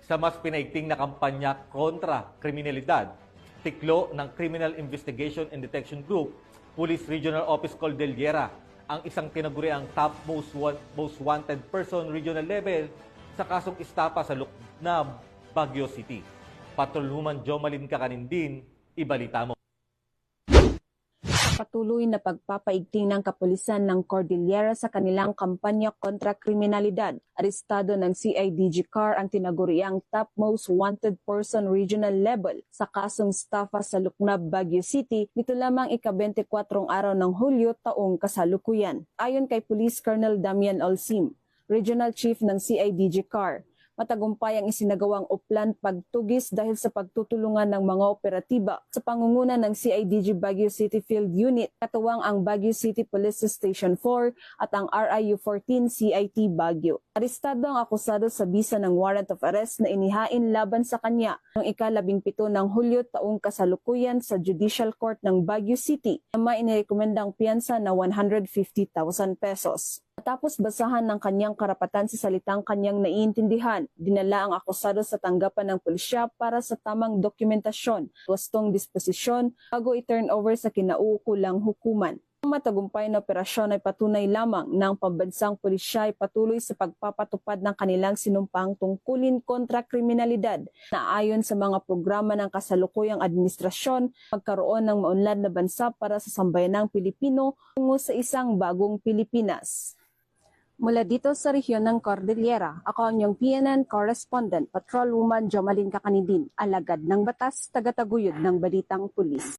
Sa mas pinaigting na kampanya kontra kriminalidad, tiklo ng Criminal Investigation and Detection Group, Police Regional Office Cordillera, ang isang tinaguriang top most wanted person regional level sa kasong istapa sa Luknab, Baguio City. Patrolwoman Jomalyn Kakanindin, ibalita mo. Patuloy na pagpapaigting ng kapulisan ng Cordillera sa kanilang kampanya kontra kriminalidad. Arestado ng CIDG CAR ang tinaguriang top most wanted person regional level sa kasong estafa sa Luknab, Baguio City nito lamang ika-24 araw ng Hulyo taong kasalukuyan. Ayon kay Police Colonel Damian Olsim, Regional Chief ng CIDG CAR, matagumpay ang isinagawang uplan pagtugis dahil sa pagtutulungan ng mga operatiba sa pangunguna ng CIDG Baguio City Field Unit, katuwang ang Baguio City Police Station 4 at ang RIU-14 CIT Baguio. Arestado ang akusado sa bisa ng warrant of arrest na inihain laban sa kanya noong ika-17 ng Hulyo taong kasalukuyan sa Judicial Court ng Baguio City na may inirekomendang piyansa na 150,000 pesos. Matapos basahan ng kanyang karapatan sa salitang kanyang naiintindihan, dinala ang akusado sa tanggapan ng pulisya para sa tamang dokumentasyon, wastong disposisyon bago i-turn over sa kinauukulang hukuman. Ang matagumpay na operasyon ay patunay lamang ng pambansang pulisya ay patuloy sa pagpapatupad ng kanilang sinumpang tungkulin kontra kriminalidad na ayon sa mga programa ng kasalukuyang administrasyon, magkaroon ng maunlad na bansa para sa sambayanang Pilipino tungo sa isang bagong Pilipinas. Mula dito sa rehiyon ng Cordillera, ako ang iyong PNN correspondent, Patrolwoman Jomalyn Kakanindin, alagad ng batas, tagataguyod ng balitang pulis.